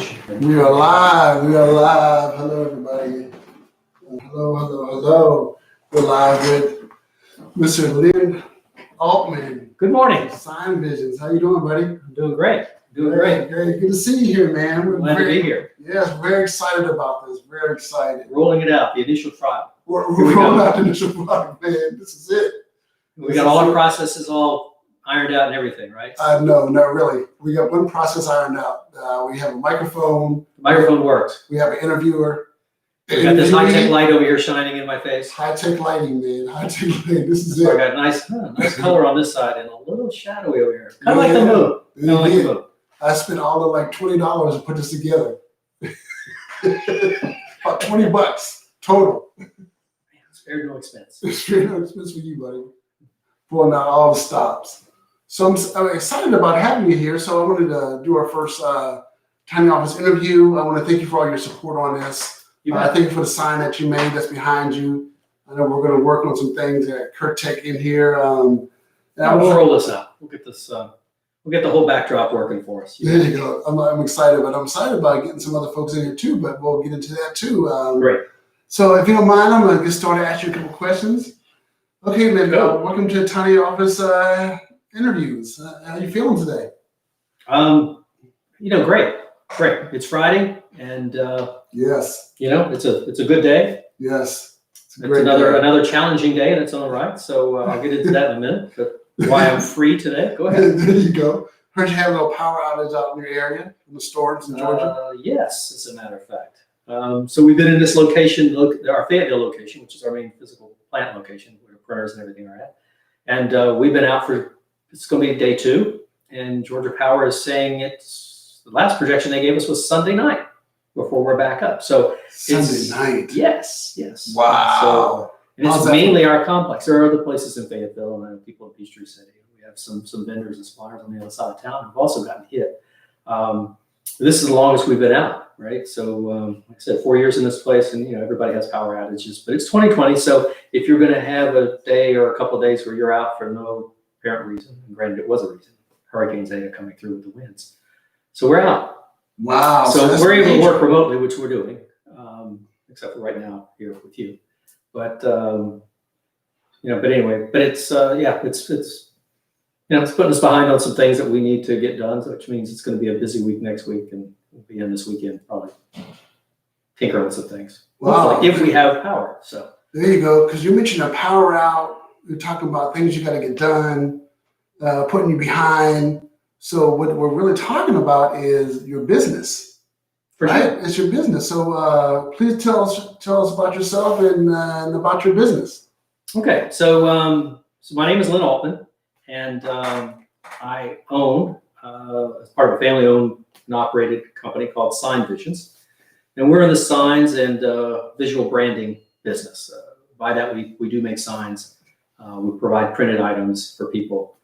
stage. We are live. We are live. Hello, everybody. Hello. We're live with Mr. Lin Aultman. Good morning. SignVisions. How you doing, buddy? I'm doing great. Great. Great. Good to see you here, man. We're Glad to be here. Yes, very excited about this. Very excited. Rolling it out, the initial trial. We're rolling out the initial product, man. This is it. We got all our processes all ironed out and everything, right? No, not really. We got one process ironed out. We have a microphone. The microphone works. We have an interviewer. We got this high-tech light over here shining in my face. High-tech lighting, man. High-tech lighting. This is So it. I got nice color on this side and a little shadowy over here. Kind of like the moon. Kind of like the moon. I spent all of like $20 to put this together. About $20 total. Man, it's very no expense. It's very no expense for you, buddy. Pulling out all the stops. So I'm excited about having you here. So I wanted to do our first tiny office interview. I want to thank you for all your support on this. Thank you for the sign that you made that's behind you. I know we're going to work on some things at CURTECH in here. We'll roll this out. We'll get this. We'll get the whole backdrop working for us. There you go. I'm excited, but I'm excited about getting some other folks in here too. But we'll get into that too. Great. So if you don't mind, I'm going to get started. Ask you a couple questions. Okay, man. Welcome to Tiny Office Interviews. How are you feeling today? Great. It's Friday, and yes, it's a good day. Yes, it's another challenging day in its own right. So I'll get into that in a minute. But why I'm free today? Go ahead. There you go. Heard you have a little power outage out in your area in the storms in Georgia. Yes, as a matter of fact. So we've been in this location, our Fayetteville location, which is our main physical plant location, where the printers and everything are at. And we've been out it's going to be day 2. And Georgia Power is saying the last projection they gave us was Sunday night before we're back up. So Sunday night. Yes. Wow. So, and it's mainly our complex. There are other places in Fayetteville, and I know people in Peachtree City. We have some vendors and suppliers on the other side of town who've also gotten hit. This is the longest we've been out, right? So, like I said, 4 years in this place, and everybody has power outages. But it's 2020, so if you're going to have a day or a couple of days where you're out for no apparent reason, and granted it was a reason, Hurricane Zeta coming through with the winds, so we're out. Wow! So we're able to work remotely, which we're doing, except for right now here with you. But but anyway, it's it's putting us behind on some things that we need to get done, which means it's going to be a busy week next week, and we'll be in this weekend probably tinkering with some things. Wow! If we have power, so there you go. Because you mentioned a power out. You're talking about things you got to get done, putting you behind. So what we're really talking about is your business, right? Sure. It's your business. So please tell us about yourself and about your business. Okay, so my name is Lin Aultman, and I own, as part of a family-owned and operated company called SignVisions, and we're in the signs and visual branding business. By that, we do make signs. We provide printed items for people.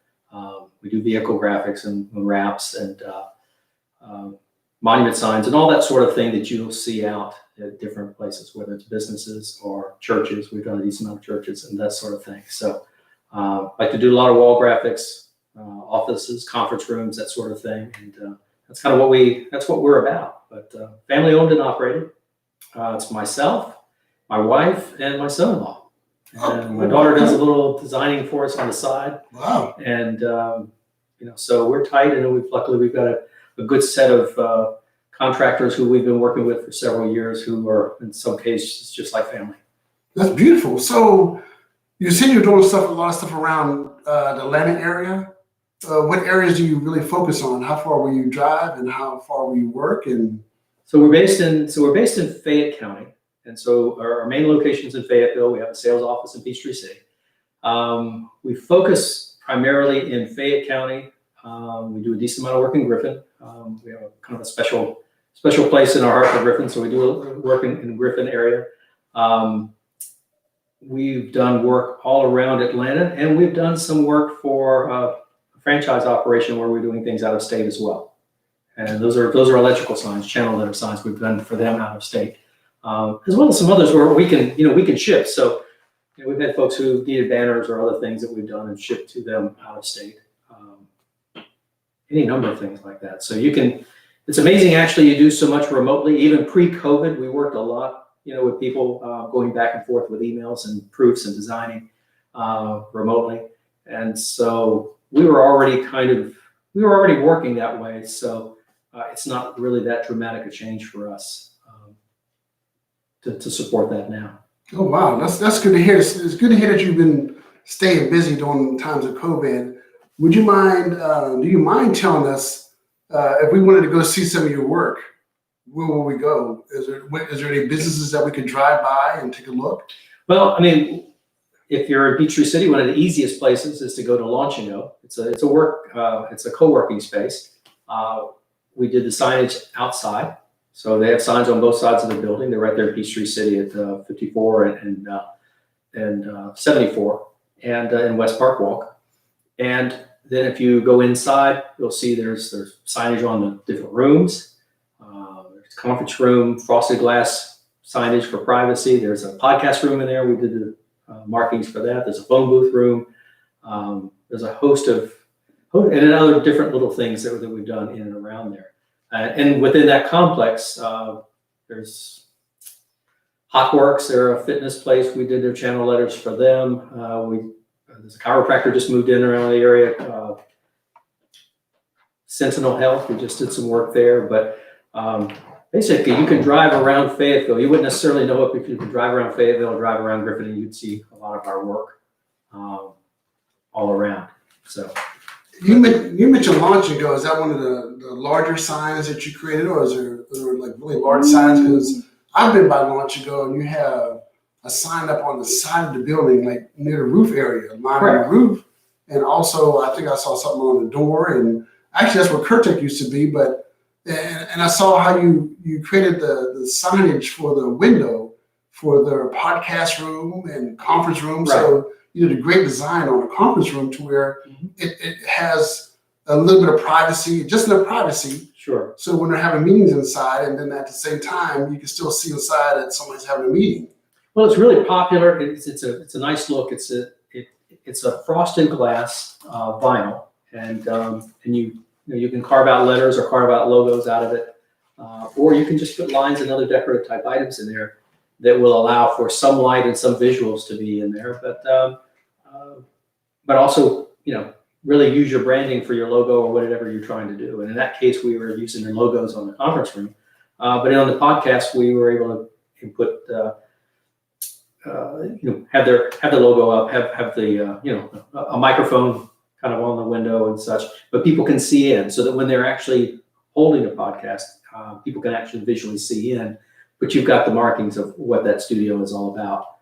We do vehicle graphics and wraps and monument signs and all that sort of thing that you'll see out at different places, whether it's businesses or churches. We've done a decent amount of churches and that sort of thing. So like to do a lot of wall graphics, offices, conference rooms, that sort of thing. And that's kind of what we're about. But family owned and operated. It's myself, my wife, and my son-in-law. And my daughter does a little designing for us on the side. Wow. And, so we're tight, and luckily we've got a good set of contractors who we've been working with for several years who are, in some cases, just like family. That's beautiful. So you said you're doing a lot of stuff around the Atlanta area. What areas do you really focus on? How far will you drive, and how far will you work? And so we're based in Fayette County. And so our main location's in Fayetteville. We have a sales office in Peachtree City. We focus primarily in Fayette County. We do a decent amount of work in Griffin. We have kind of a special place in our heart for Griffin, so we do work in Griffin area. We've done work all around Atlanta, and we've done some work for a franchise operation where we're doing things out of state as well. And those are electrical signs, channel letter signs we've done for them out of state. As well as some others where we can ship. So we've had folks who needed banners or other things that we've done and shipped to them out of state. Any number of things like that. So you can it's amazing actually you do so much remotely. Even pre-COVID, we worked a lot, with people going back and forth with emails and proofs and designing remotely. And so we were already working that way. So it's not really that dramatic a change for us to support that now. Oh, wow. That's good to hear. It's good to hear that you've been staying busy during times of COVID. Would you mind, do you mind telling us if we wanted to go see some of your work, where will we go? Is there any businesses that we could drive by and take a look? Well, I mean, if you're in Peachtree City, one of the easiest places is to go to Launch and Go. It's a co-working space. We did the signage outside. So they have signs on both sides of the building. They're right there in Peachtree City at 54 and 74 and in West Park Walk. And then if you go inside, you'll see there's signage on the different rooms. There's a conference room, frosted glass signage for privacy. There's a podcast room in there. We did the markings for that. There's a phone booth room. There's a host of and other different little things that we've done in and around there. And within that complex, there's Hotworks. They're a fitness place. We did their channel letters for them. There's a chiropractor just moved in around the area. Sentinel Health, we just did some work there. But basically, you can drive around Fayetteville. You wouldn't necessarily know it if you could drive around Fayetteville, drive around Griffin, and you'd see a lot of our work all around. So. You mentioned Launch and Go. Is that one of the larger signs that you created, or is there like really large signs? Because I've been by Launch and Go, and you have a sign up on the side of the building, like near the roof area, line on the roof. And also, I think I saw something on the door. And actually, that's where CURTECH used to be. But and I saw how you created the signage for the window for their podcast room and conference room. Right. So you did a great design on a conference room to where it has a little bit of privacy, just enough privacy. Sure. So when they're having meetings inside, and then at the same time, you can still see inside that someone's having a meeting. Well, it's really popular. It's a nice look. It's a frosted glass vinyl, and you can carve out letters or carve out logos out of it, or you can just put lines and other decorative type items in there that will allow for some light and some visuals to be in there, but also, really use your branding for your logo or whatever you're trying to do. And in that case, we were using the logos on the conference room, but on the podcast, we were able to put, have the logo up, have the, a microphone kind of on the window and such, but people can see in, so that when they're actually holding a podcast, people can actually visually see in. But you've got the markings of what that studio is all about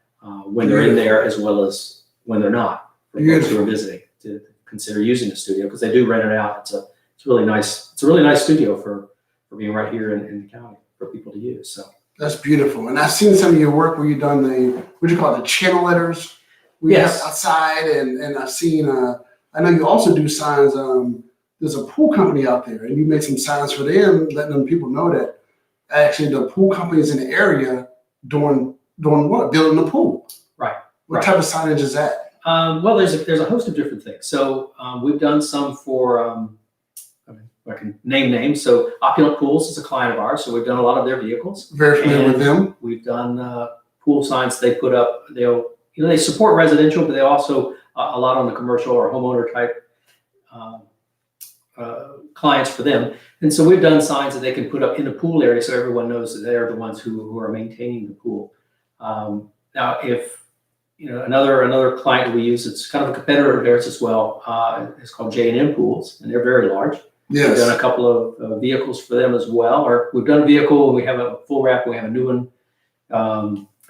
when they're in there, as well as when they're not, for folks who are visiting to consider using the studio, because they do rent it out. It's really nice. It's a really nice studio for being right here in the county for people to use. So that's beautiful. And I've seen some of your work where you've done the channel letters we have outside, and I've seen. I know you also do signs. There's a pool company out there, and you made some signs for them, letting them people know that. Actually, the pool companies in the area doing what? Building the pool. Right. What type of signage is that? Well, there's a host of different things. So we've done some for, I can name names. So Opulent Pools is a client of ours. So we've done a lot of their vehicles. Very familiar with them. We've done pool signs they put up. They support residential, but they also a lot on the commercial or homeowner type clients for them. And so we've done signs that they can put up in the pool area, so everyone knows that they're the ones who are maintaining the pool. Now, if another client that we use, it's kind of a competitor of theirs as well. It's called J&M Pools, and they're very large. Yes. We've done a couple of vehicles for them as well. Or we've done a vehicle, and we have a full wrap. We have a new one.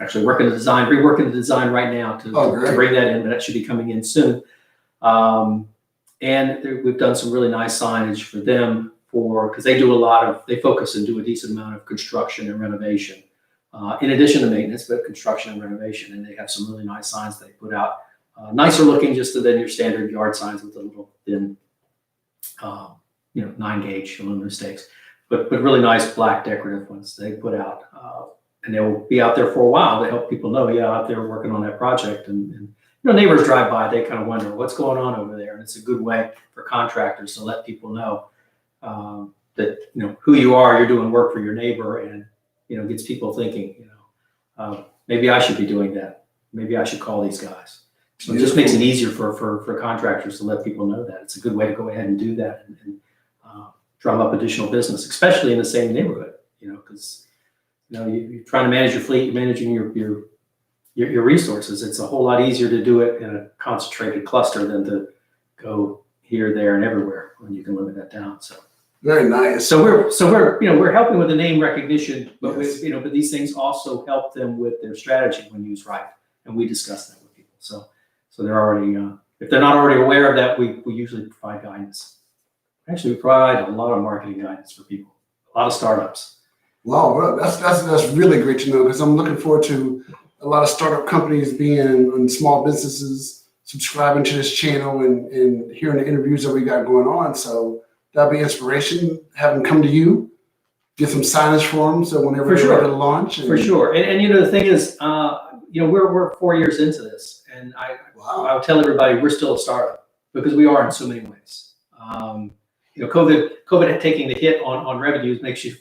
Actually, reworking the design right now to bring that in, but that should be coming in soon. And we've done some really nice signage for them because they focus and do a decent amount of construction and renovation, in addition to maintenance, but construction and renovation. And they have some really nice signs they put out, nicer looking just than your standard yard signs with the little thin, 9-gauge aluminum stakes, but really nice black decorative ones they put out. And they will be out there for a while to help people know, out there working on that project. And neighbors drive by, they kind of wonder what's going on over there. And it's a good way for contractors to let people know that, who you are, you're doing work for your neighbor, and, gets people thinking, maybe I should be doing that. Maybe I should call these guys. So it just makes it easier for contractors to let people know that. It's a good way to go ahead and do that and drum up additional business, especially in the same neighborhood, because, you're trying to manage your fleet, you're managing your resources. It's a whole lot easier to do it in a concentrated cluster than to go here, there, and everywhere when you can limit that down. So very nice. So we're helping with the name recognition, but Yes. but these things also help them with their strategy when used right, and we discuss that with people. So they're already if they're not already aware of that, we usually provide guidance. Actually, we provide a lot of marketing guidance for people, a lot of startups. Wow, that's really great to know, because I'm looking forward to a lot of startup companies being and small businesses subscribing to this channel and hearing the interviews that we got going on. So that'll be inspiration. Have them come to you, get some signage forms so whenever they're ready to launch. For sure. And the thing is, we're 4 years into this, and I would tell everybody we're still a startup because we are in so many ways. COVID taking the hit on revenues makes you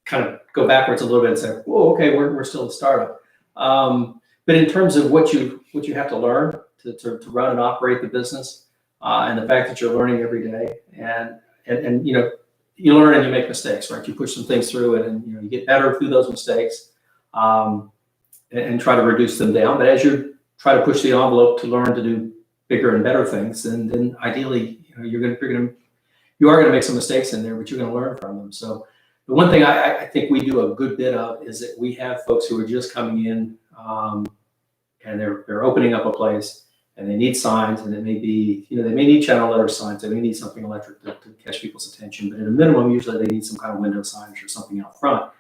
kind of go backwards a little bit and say, whoa, okay, we're still a startup. But in terms of what you have to learn to run and operate the business, and the fact that you're learning every day, and you learn and you make mistakes, right? You push some things through it, and you get better through those mistakes, and try to reduce them down. But as you try to push the envelope to learn to do bigger and better things, then ideally, you are going to make some mistakes in there, but you're going to learn from them. So the one thing I think we do a good bit of is that we have folks who are just coming in, and they're opening up a place, and they need signs, and it may be, they may need channel letter signs, they may need something electric to catch people's attention, but at a minimum, usually they need some kind of window signage or something out front.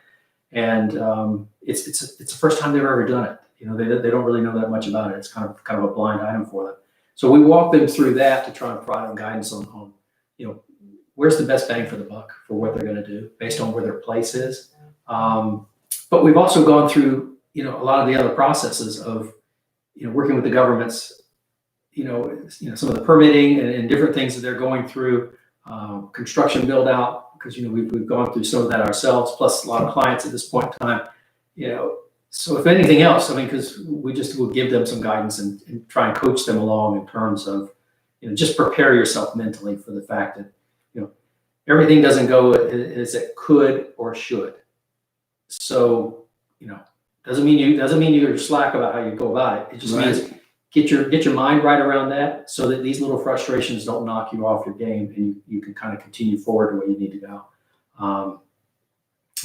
And it's the first time they've ever done it. They don't really know that much about it. It's kind of a blind item for them. So we walk them through that to try and provide them guidance on where's the best bang for the buck for what they're going to do based on where their place is. But we've also gone through, a lot of the other processes of, working with the governments, some of the permitting and different things that they're going through, construction build out, because, we've gone through some of that ourselves, plus a lot of clients at this point in time, so if anything else, because we just will give them some guidance and try and coach them along in terms of, just prepare yourself mentally for the fact that, everything doesn't go as it could or should. So, doesn't mean you're slack about how you go about it. It just means get your mind right around that, so that these little frustrations don't knock you off your game, and you can kind of continue forward to where you need to go.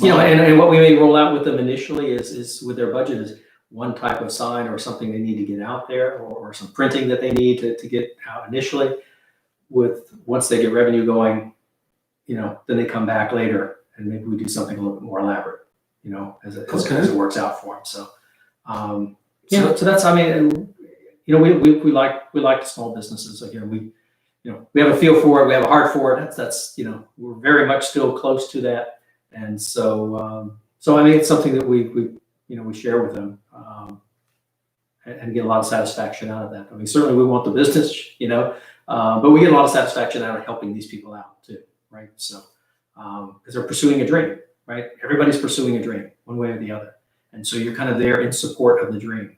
And what we may roll out with them initially is with their budget is one type of sign or something they need to get out there, or some printing that they need to get out initially. Once they get revenue going, then they come back later, and maybe we do something a little bit more elaborate, as it works out for them. So, so that's, we like the small businesses. Again, we have a feel for it. We have a heart for it. That's we're very much still close to that. And so, it's something that we share with them, and get a lot of satisfaction out of that. Certainly we want the business, but we get a lot of satisfaction out of helping these people out too. Right. So, because they're pursuing a dream, right? Everybody's pursuing a dream one way or the other. And so you're kind of there in support of the dream.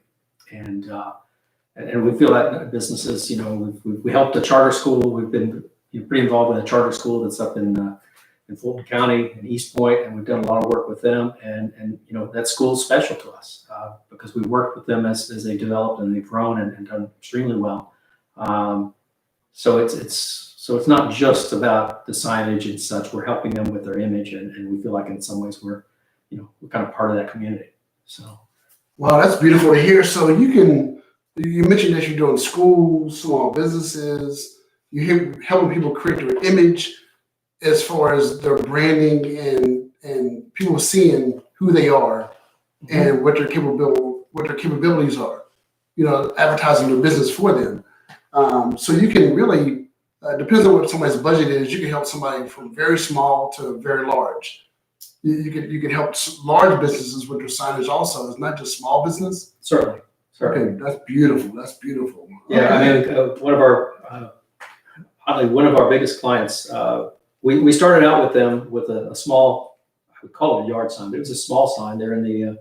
And we feel that businesses, we helped a charter school. We've been pretty involved with a charter school that's up in Fulton County in East Point, and we've done a lot of work with them. And that school is special to us, because we worked with them as they developed, and they've grown and done extremely well. So it's not just about the signage and such. We're helping them with their image, and we feel like in some ways we're kind of part of that community. So, wow, that's beautiful to hear. So you mentioned that you're doing schools, small businesses, you're helping people create their image as far as their branding and people seeing who they are and what their capabilities are, advertising their business for them. So you can really, depends on what somebody's budget is, you can help somebody from very small to very large. You can help large businesses with their signage also. It's not just small business. Certainly. Okay, that's beautiful. That's beautiful. Yeah, okay. One of our biggest clients, we started out with them with a small, I would call it a yard sign, but it was a small sign. They're in the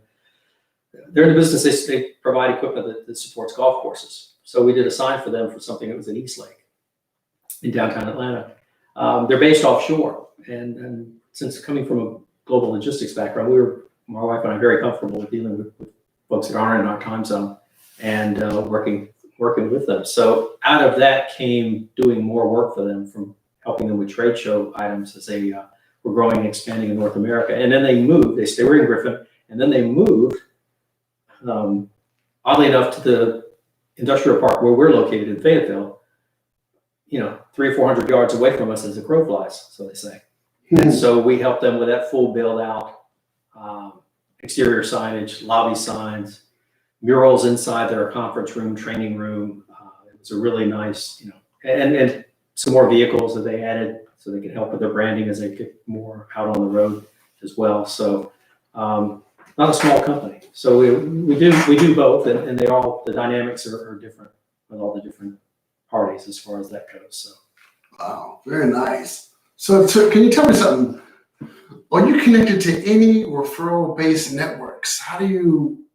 business. They provide equipment that supports golf courses. So we did a sign for them for something that was in Eastlake in downtown Atlanta. They're based offshore, and since coming from a global logistics background, my wife and I, very comfortable with dealing with folks that aren't in our time zone and working with them. So out of that came doing more work for them, from helping them with trade show items as they were growing and expanding in North America. And then they moved. They were in Griffin, and then they moved, oddly enough, to the industrial park where we're located in Fayetteville, 300 or 400 yards away from us as the crow flies, so they say. And so we helped them with that full build out, exterior signage, lobby signs, murals inside their conference room, training room. It was a really nice, and some more vehicles that they added so they could help with their branding as they get more out on the road as well. So not a small company. So we do both, and the dynamics are different with all the different parties as far as that goes. So. Wow, very nice. So can you tell me something? Are you connected to any referral-based networks? How do you,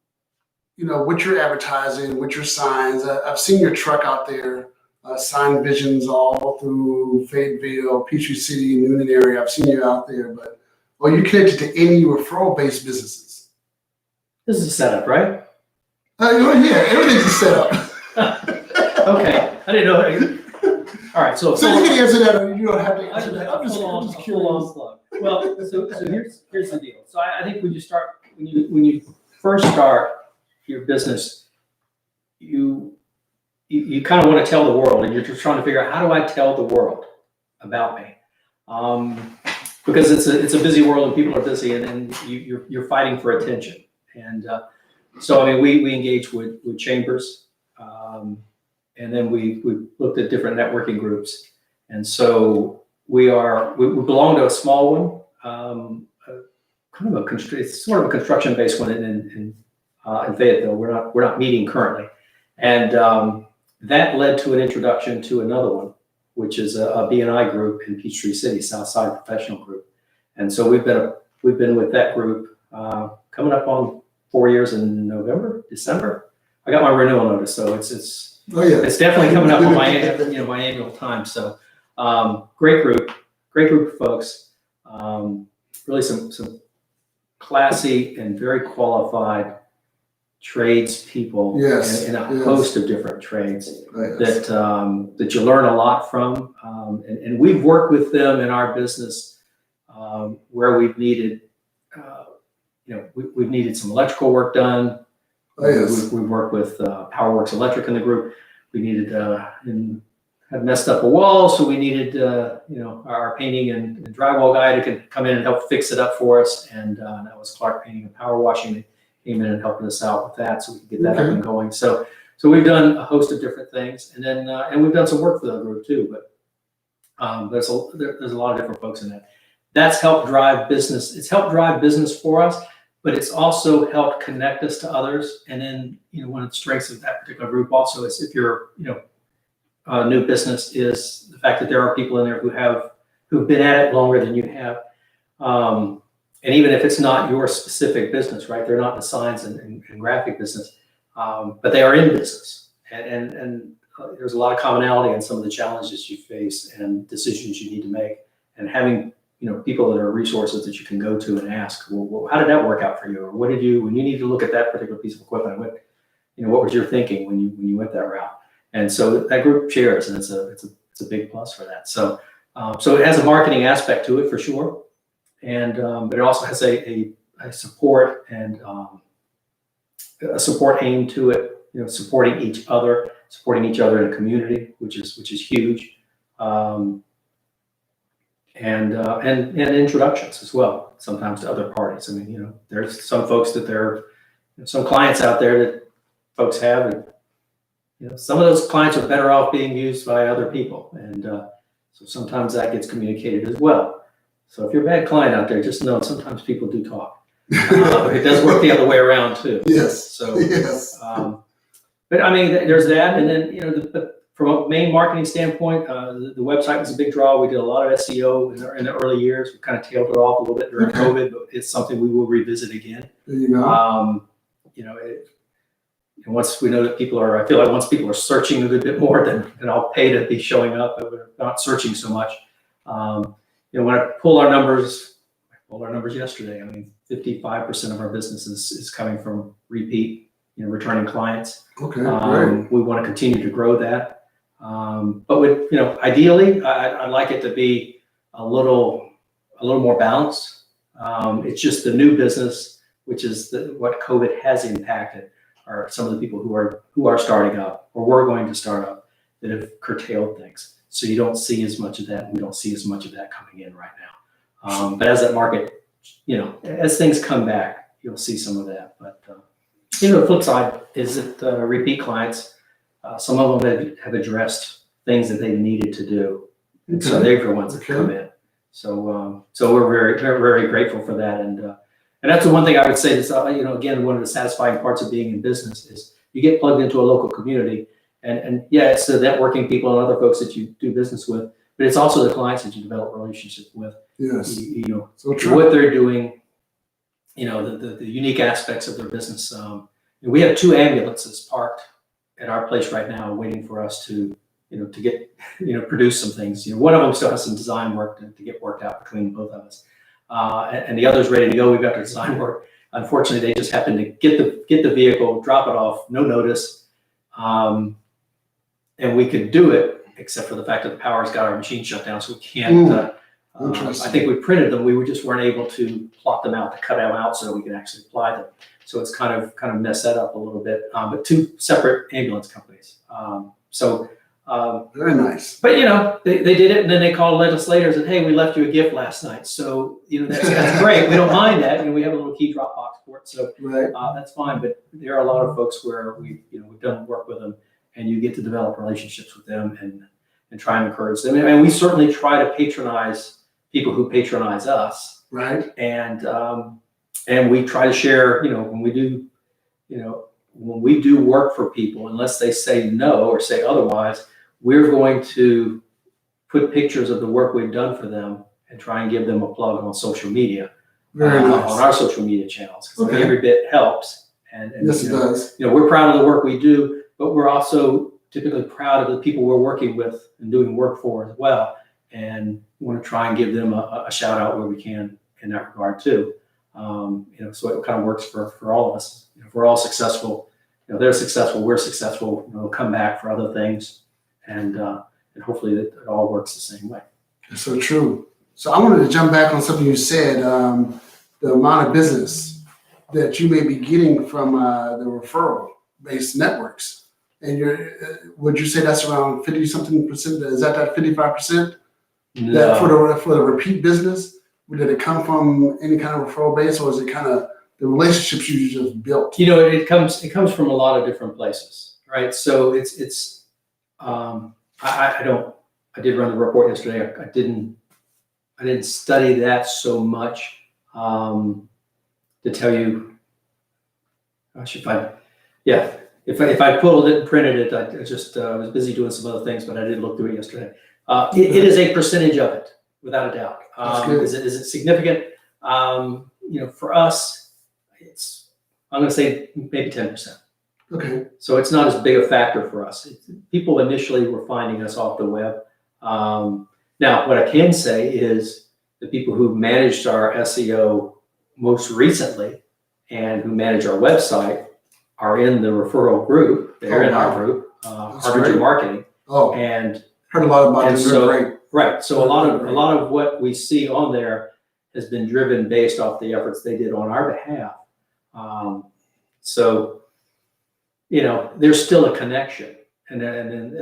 what you're advertising, what your signs? I've seen your truck out there, SignVisions all through Fayetteville, Peachtree City, Noonan area. I've seen you out there, but are you connected to any referral-based businesses? This is a setup, right? Yeah, everything's a setup. Okay, I didn't know. All right, so you can answer that. You don't have to answer that. I'm just full curious. on plug. Well, so here's the deal. So I think when you first start your business, you kind of want to tell the world, and you're just trying to figure out, how do I tell the world about me? Because it's a busy world and people are busy, and you're fighting for attention. And so I mean, we engage with chambers. And then we looked at different networking groups, and so we belong to a small one, it's sort of a construction-based one in Fayetteville. We're not meeting currently, and that led to an introduction to another one, which is a B&I group in Peachtree City, Southside Professional Group, and so we've been with that group coming up on 4 years in December. I got my renewal notice, so it's. Oh yeah, it's definitely coming up on my annual time. So great group of folks. Really some classy and very qualified tradespeople in a host of different trades that you learn a lot from. And we've worked with them in our business where we've needed we've needed some electrical work done. We worked with PowerWorks Electric in the group. We needed had messed up a wall, so we needed our painting and drywall guy to come in and help fix it up for us. And that was Clark Painting and Power Washing that came in and helped us out with that, so we could get that up and going. So we've done a host of different things, and then and we've done some work for the group too. But there's a lot of different folks in that. That's helped drive business. It's helped drive business for us. But it's also helped connect us to others. And then, one of the strengths of that particular group also is, if you're, a new business, is the fact that there are people in there who've been at it longer than you have. And even if it's not your specific business, right? They're not in the signs and graphic business, but they are in business. And there's a lot of commonality in some of the challenges you face and decisions you need to make. And having people that are resources that you can go to and ask, well, how did that work out for you? Or what did you, when you need to look at that particular piece of equipment, what was your thinking when you went that route? And so that group shares, and it's a big plus for that. So it has a marketing aspect to it for sure, and but it also has a support and a support aim to it. Supporting each other in a community, which is huge. And introductions as well, sometimes to other parties. I mean, there's some folks some clients out there that folks have, and some of those clients are better off being used by other people, and so sometimes that gets communicated as well. So if you're a bad client out there, just know sometimes people do talk. It does work the other way around too. Yes. So yes. But I mean, there's that, and then from a main marketing standpoint, the website was a big draw. We did a lot of SEO in the early years. We kind of tailed it off a little bit during COVID, but it's something we will revisit again. There you go. And once we know that I feel like once people are searching a little bit more, then I'll pay to be showing up, but we're not searching so much. When I pulled our numbers yesterday. I mean, 55% of our business is coming from repeat, returning clients. Okay, great. We want to continue to grow that. But with, ideally, I'd like it to be a little more balanced. It's just the new business, which is what COVID has impacted, are some of the people who are starting up or were going to start up that have curtailed things. So you don't see as much of that. We don't see as much of that coming in right now. But as that market, as things come back, you'll see some of that. But the flip side is that repeat clients, some of them have addressed things that they needed to do. And so they're the ones that come in. So we're very, very, very grateful for that. And that's the one thing I would say is, again, one of the satisfying parts of being in business is you get plugged into a local community. And yeah, it's the networking people and other folks that you do business with, but it's also the clients that you develop relationships with. Yes. So true. What they're doing, the unique aspects of their business. We have 2 ambulances parked at our place right now, waiting for us to get, produce some things. One of them still has some design work to get worked out between both of us. And the other's ready to go. We've got the design work. Unfortunately, they just happened to get the vehicle, drop it off, no notice. And we could do it, except for the fact that the power's got our machine shut down, so we can't. I think we printed them. We just weren't able to plot them out, to cut them out so we can actually apply them. So it's kind of messed that up a little bit. But 2 separate ambulance companies. Very nice. But they did it, and then they called legislators and, hey, we left you a gift last night. So that's great. We don't mind that. We have a little key drop box for it, so that's fine. But there are a lot of folks where we've done work with them, and you get to develop relationships with them and try and encourage them. And we certainly try to patronize people who patronize us. Right. And we try to share, when we do work for people, unless they say no or say otherwise, we're going to put pictures of the work we've done for them and try and give them a plug on social media, on our social media channels. Okay. Every bit helps. And yes, it does. We're proud of the work we do, but we're also typically proud of the people we're working with and doing work for as well. And we want to try and give them a shout out where we can in that regard too. So it kind of works for all of us. If we're all successful, they're successful, we're successful, we'll come back for other things. And hopefully it all works the same way. That's so true. So I wanted to jump back on something you said, the amount of business that you may be getting from the referral-based networks. And would you say that's around 50-something percent? Is that 55%? No. That for the repeat business? Did it come from any kind of referral base, or is it kind of the relationships you just built? It comes from a lot of different places, right? So I did run the report yesterday. I didn't study that so much to tell you. Gosh, if I pulled it and printed it, I just was busy doing some other things, but I did look through it yesterday. It is a percentage of it, without a doubt. Is it significant? For us, I'm going to say maybe 10%. Okay. So it's not as big a factor for us. People initially were finding us off the web. Now, what I can say is the people who managed our SEO most recently and who manage our website are in the referral group. They're in our group, Harbinger Marketing. Oh, and heard a lot about this. Right. So a lot of what we see on there has been driven based off the efforts they did on our behalf. There's still a connection. And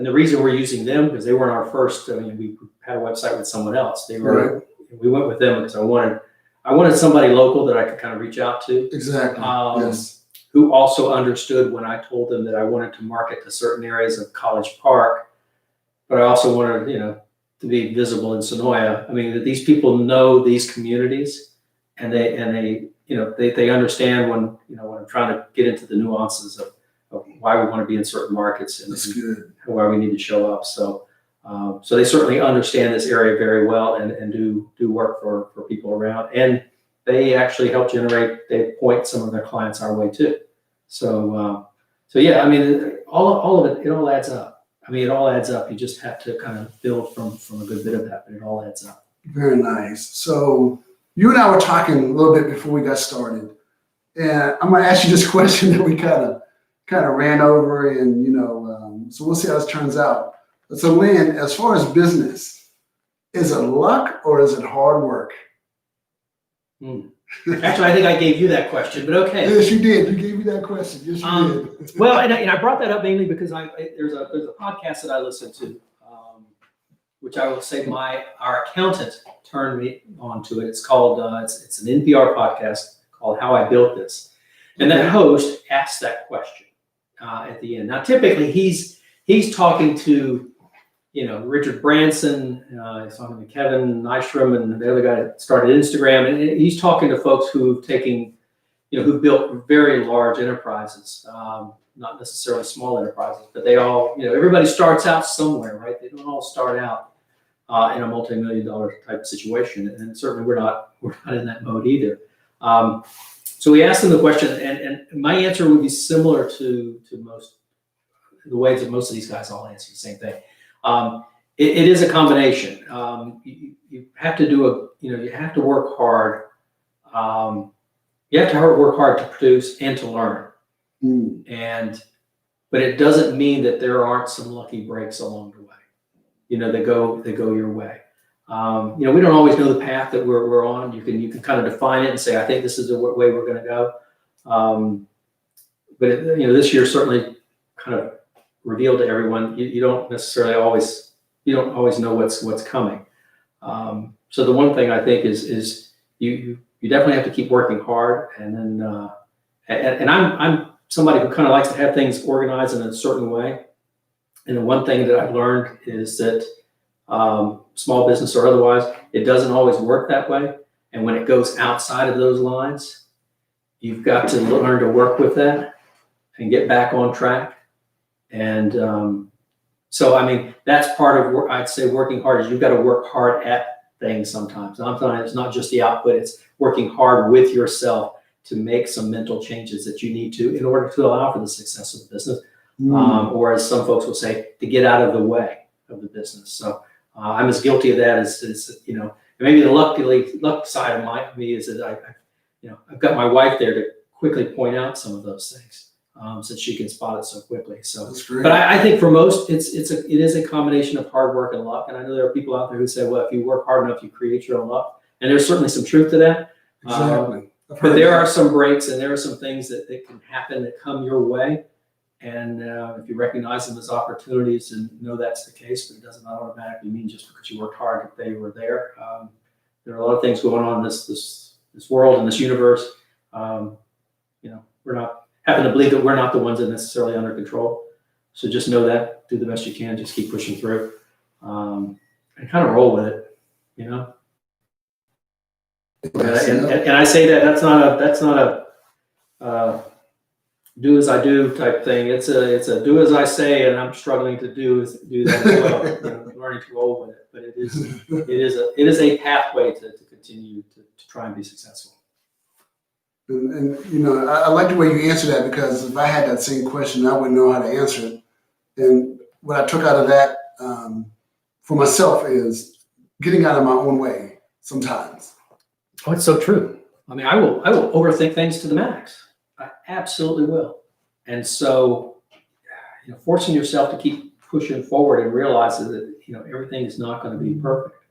the reason we're using them, because they weren't our first, we had a website with someone else. We went with them because I wanted somebody local that I could kind of reach out to. Exactly. Yes. Who also understood when I told them that I wanted to market to certain areas of College Park, but I also wanted, to be visible in Sonoya. That these people know these communities, and they understand when I'm trying to get into the nuances of why we want to be in certain markets and That's good. why we need to show up. So, so they certainly understand this area very well and do work for people around. And they actually help they point some of their clients our way too. So, so yeah, I mean, all of it all adds up. I mean, it all adds up. You just have to kind of build from a good bit of that, but it all adds up. Very nice. So you and I were talking a little bit before we got started, and I'm going to ask you this question that we kind of ran over, and so we'll see how this turns out. So Lin, as far as business, is it luck or is it hard work? Actually, I think I gave you that question, but okay. Yes, you did. You gave me that question. Yes, you did. Well, and I brought that up mainly because there's a podcast that I listen to, which I will say our accountant turned me on to it. It's called it's an NPR podcast called How I Built This, and that host asks that question at the end. Now, typically he's talking to Richard Branson, he's talking to Kevin Nystrom, and the other guy that started Instagram, and he's talking to folks who've who built very large enterprises, not necessarily small enterprises, but they all, everybody starts out somewhere, right? They don't all start out in a multi-million-dollar type situation, and certainly we're not in that mode either. So we asked them the question, and my answer would be similar to the ways that most of these guys all answer the same thing. It is a combination. You have to you have to work hard. You have to work hard to produce and to learn. But it doesn't mean that there aren't some lucky breaks along the way. They go your way. We don't always know the path that we're on. You can kind of define it and say, I think this is the way we're going to go. But this year certainly kind of revealed to everyone you don't necessarily always know what's coming. So the one thing I think is you definitely have to keep working hard, and then and I'm somebody who kind of likes to have things organized in a certain way. And the one thing that I've learned is that small business or otherwise, it doesn't always work that way. And when it goes outside of those lines, you've got to learn to work with that and get back on track. And so, I mean, that's part of I'd say working hard is you've got to work hard at things sometimes. Sometimes it's not just the output, it's working hard with yourself to make some mental changes that you need to in order to allow for the success of the business. Or as some folks will say, to get out of the way of the business. So I'm as guilty of that as maybe the luck side of me is that I've got my wife there to quickly point out some of those things. So she can spot it so quickly. So, but I think for most, it is a combination of hard work and luck. And I know there are people out there who say, well, if you work hard enough, you create your own luck. And there's certainly some truth to that. Exactly. But there are some breaks and there are some things that can happen that come your way. And if you recognize them as opportunities and know that's the case, but it doesn't automatically mean just because you worked hard that they were there. There are a lot of things going on in this world and this universe. We're not happen to believe that we're not the ones that are necessarily under control. So just know that, do the best you can, just keep pushing through, and kind of roll with it, And I say that's not a do as I do type thing. It's a do as I say, and I'm struggling to do that as well. Learning to roll with it, but it is a pathway to continue to try and be successful. And I like the way you answer that, because if I had that same question, I wouldn't know how to answer it. And what I took out of that for myself is getting out of my own way sometimes. Oh, it's so true. I mean, I will overthink things to the max. I absolutely will. And so, forcing yourself to keep pushing forward and realizing that everything is not going to be perfect.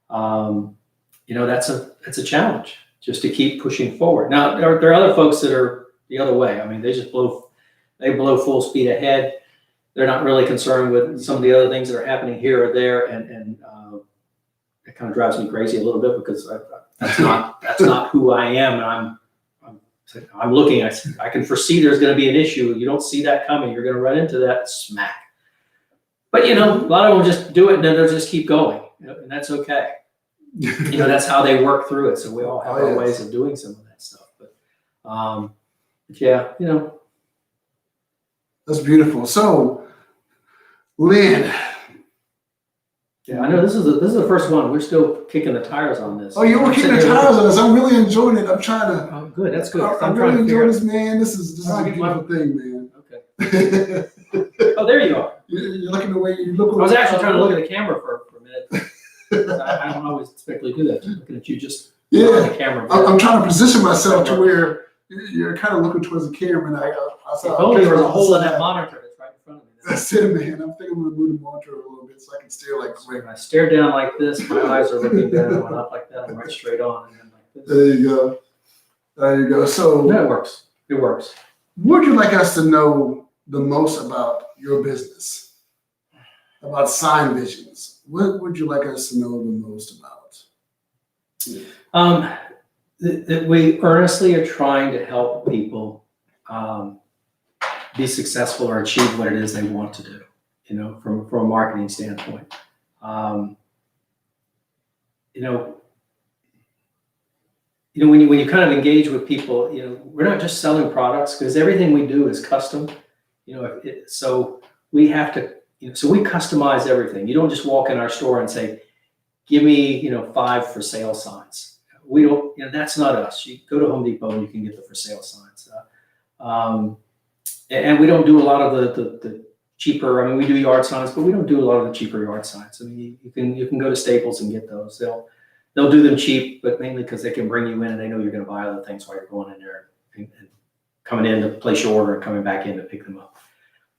That's a challenge. Just to keep pushing forward. Now, there are other folks that are the other way. I mean, they blow full speed ahead. They're not really concerned with some of the other things that are happening here or there, and it kind of drives me crazy a little bit because that's not who I am. And I'm looking. I can foresee there's going to be an issue. You don't see that coming. You're going to run into that smack. But a lot of them just do it and then they'll just keep going, and that's okay. That's how they work through it. So we all have our ways of doing some of that stuff. But yeah, That's beautiful. So, Lin. Yeah, I know this is the first one. We're still kicking the tires on this. Oh, you were kicking the tires on us. I'm really enjoying it. I'm trying to. Oh, good. That's good. I'm really enjoying this, man. This is a beautiful thing, man. Okay. Oh, there you are. You're looking the way you look. I was actually trying to look at the camera for a minute. I don't always typically do that. Looking at you just on the camera. I'm trying to position myself to where you're kind of looking towards the camera, and I saw. If only there was a hole in that monitor that's right in front of me. That's it, man. I'm thinking I'm gonna move the monitor a little bit so I can stare like quick. When I stare down like this, my eyes are looking down. I went up like that. I'm right straight on, and then like this. There you go. There you go. So no, it works. It works. What would you like us to know the most about your business? About SignVisions? What would you like us to know the most about? That we earnestly are trying to help people be successful or achieve what it is they want to do, you know, from a marketing standpoint. When you kind of engage with people, you know, we're not just selling products because everything we do is custom, you know, so we have to, you know, so we customize everything. You don't just walk in our store and say, give me, you know, 5 for sale signs. We don't, you know, that's not us. You go to Home Depot and you can get the for sale signs. And we don't do a lot of the cheaper, I mean, we do yard signs, but we don't do a lot of the cheaper yard signs. I mean, you can go to Staples and get those. They'll do them cheap, but mainly because they can bring you in and they know you're going to buy other things while you're going in there and coming in to place your order and coming back in to pick them up.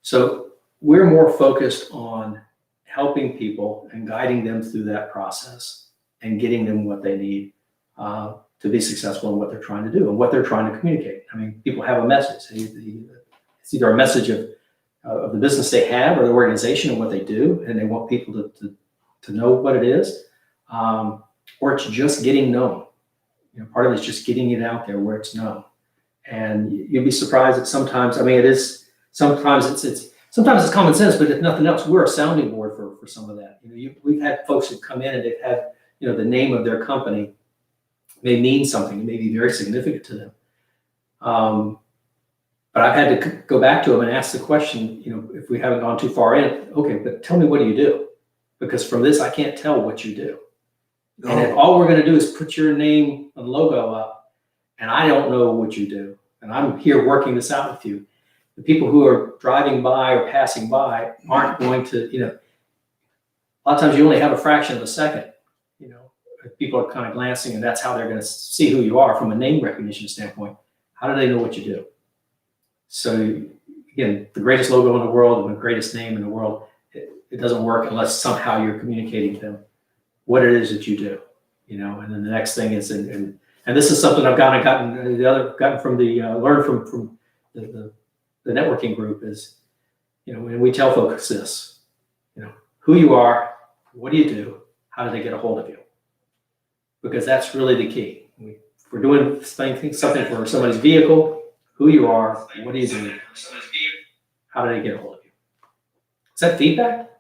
So we're more focused on helping people and guiding them through that process and getting them what they need to be successful in what they're trying to do and what they're trying to communicate. I mean, people have a message. It's either a message of the business they have or the organization and what they do, and they want people to know what it is, or it's just getting known. You know, part of it is just getting it out there where it's known. And you'll be surprised that sometimes, I mean, sometimes it's common sense, but if nothing else, we're a sounding board for some of that. You know, we've had folks who come in and they've had, you know, the name of their company may mean something, it may be very significant to them. But I've had to go back to them and ask the question, you know, if we haven't gone too far in, okay, but tell me, what do you do? Because from this, I can't tell what you do. Oh. And if all we're going to do is put your name and logo up, and I don't know what you do, and I'm here working this out with you, the people who are driving by or passing by aren't going to, you know, a lot of times you only have a fraction of a second, you know, if people are kind of glancing, and that's how they're going to see who you are from a name recognition standpoint. How do they know what you do? So again, the greatest logo in the world and the greatest name in the world, it doesn't work unless somehow you're communicating to them what it is that you do, you know. And then the next thing is, and this is something I've gotten from the learned from the networking group is, you know, when we tell folks this, you know, who you are, what do you do, how do they get a hold of you? Because that's really the key. If we're doing something for somebody's vehicle, who you are, what do you do, how do they get a hold of you? Is that feedback?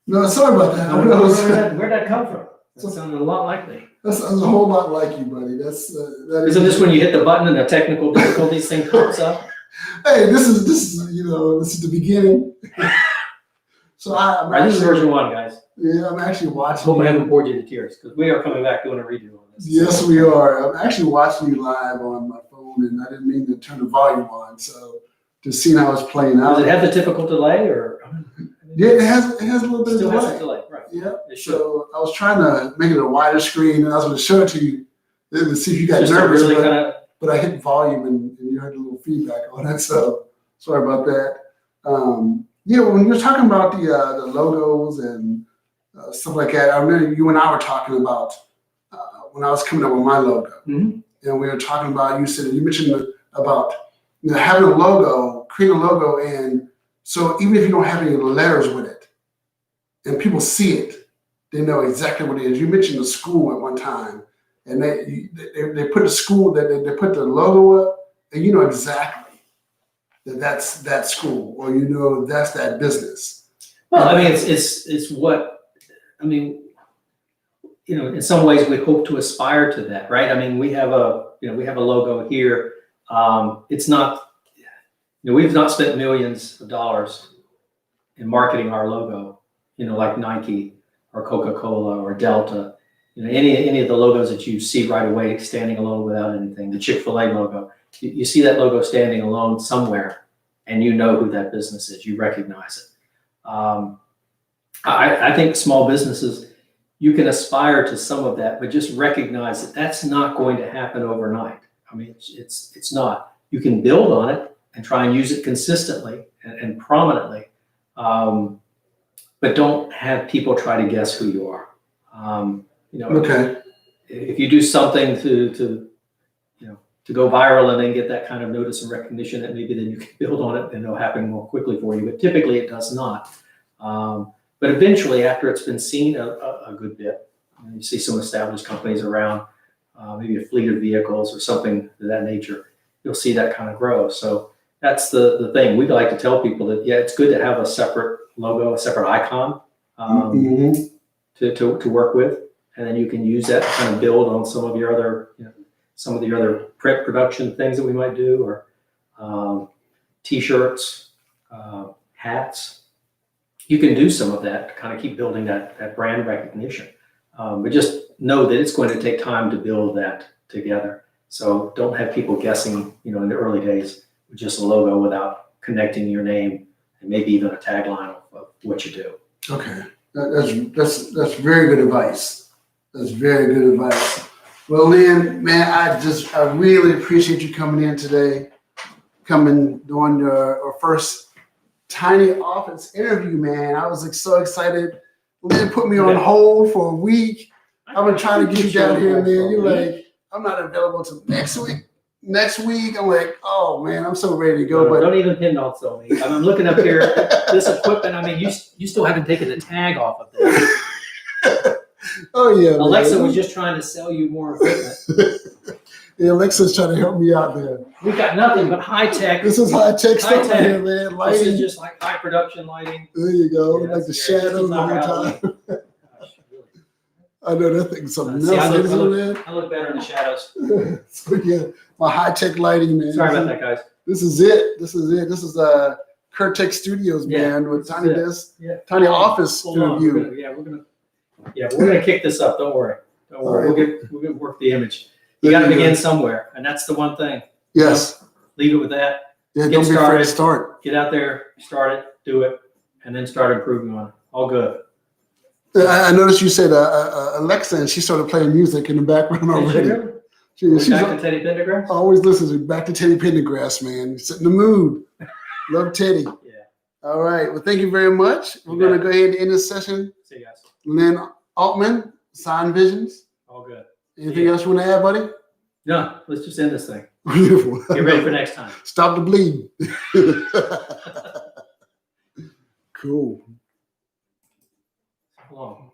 No, sorry about that. Where'd that come from? That sounded a lot like me. That sounds a whole lot like you, buddy. Isn't this when you hit the button and a technical difficulties thing pops up? Hey, this is the beginning. So this is version 1, guys. Yeah, I'm actually watching. Hope I haven't bored you to tears because we are coming back doing a redo on this. Yes, we are. I'm actually watching you live on my phone, and I didn't mean to turn the volume on. So to see how it's playing out. Does it have the typical delay or? Yeah, it has a little bit of delay. Has a delay, right? Yeah. So I was trying to make it a wider screen, and I was going to show it to you to see if you got nervous. Really but I hit volume, and you heard a little feedback on it. So sorry about that. Yeah, when you were talking about the logos and stuff like that, I remember you and I were talking about when I was coming up with my logo, and we were talking about. You mentioned about having a logo, creating a logo, and so even if you don't have any letters with it, and people see it, they know exactly what it is. You mentioned the school at one time, and they put the school that they put the logo up, and you know exactly that's that school, or you know that's that business. Well, I mean, it's what I mean. You know, in some ways, we hope to aspire to that, right? I mean, we have a logo here. It's not. we've not spent millions of dollars in marketing our logo, like Nike or Coca-Cola or Delta, any of the logos that you see right away standing alone without anything, the Chick-fil-A logo, you see that logo standing alone somewhere and you know who that business is, you recognize it. I think small businesses, you can aspire to some of that, but just recognize that that's not going to happen overnight. I mean, it's not. You can build on it and try and use it consistently and prominently, but don't have people try to guess who you are. Okay. If you do something to go viral and then get that kind of notice and recognition, that maybe then you can build on it and it'll happen more quickly for you. But typically it does not. But eventually, after it's been seen a good bit, you see some established companies around, maybe a fleet of vehicles or something of that nature, you'll see that kind of grow. So that's the thing. We'd like to tell people that, yeah, it's good to have a separate logo, a separate icon to work with. And then you can use that to kind of build on some of your other, some of the other print production things that we might do, or T-shirts, hats. You can do some of that to kind of keep building that brand recognition. But just know that it's going to take time to build that together. So don't have people guessing, in the early days with just a logo without connecting your name and maybe even a tagline of what you do. Okay, that's very good advice. That's very good advice. Well, Lin, man, I really appreciate you coming in today, doing your first tiny office interview, man. I was so excited. Lin put me on hold for a week. I've been trying to get you down here, man. You're like, I'm not available until next week. I'm like, oh man, I'm so ready to go. No, but don't even pin off on me. I'm looking up here. This equipment. I mean, you still haven't taken the tag off of this. Oh yeah, Alexa man. was just trying to sell you more equipment. Yeah, Alexa's trying to help me out there. We've got nothing but high tech. This is high tech stuff High-tech. right here, man. Lighting. This is just like high production lighting. There you go. Yeah, Like the that's scary. shadows This the is not whole time. Gosh, really. I know that thing's something See, else. I look better in the shadows. So yeah, my high tech lighting, man. Sorry about that, guys. This is it. This is CURTECH Studios, man, with Tiny Desk, Tiny Office interview. We're gonna kick this up. Don't worry. Don't worry. Right. We'll get work the image. You got to begin somewhere, and that's the one thing. Yes. Leave it with that. Yeah. Get Don't be afraid to started. start. Get out there, start it, do it, and then start improving on it. All good. I noticed you said Alexa, and she started playing music in the background already. She's Back to Teddy Pendergrass? always listens to Back to Teddy Pendergrass, man. Set in the mood. Love Teddy. Yeah. All right. Well, thank you very much. We're going to go ahead and end this session. See you guys. Lin Aultman, SignVisions. All good. Anything else you want to add, buddy? No, let's just end this thing. Beautiful. Get ready for next time. Stop the bleeding. Cool. Long.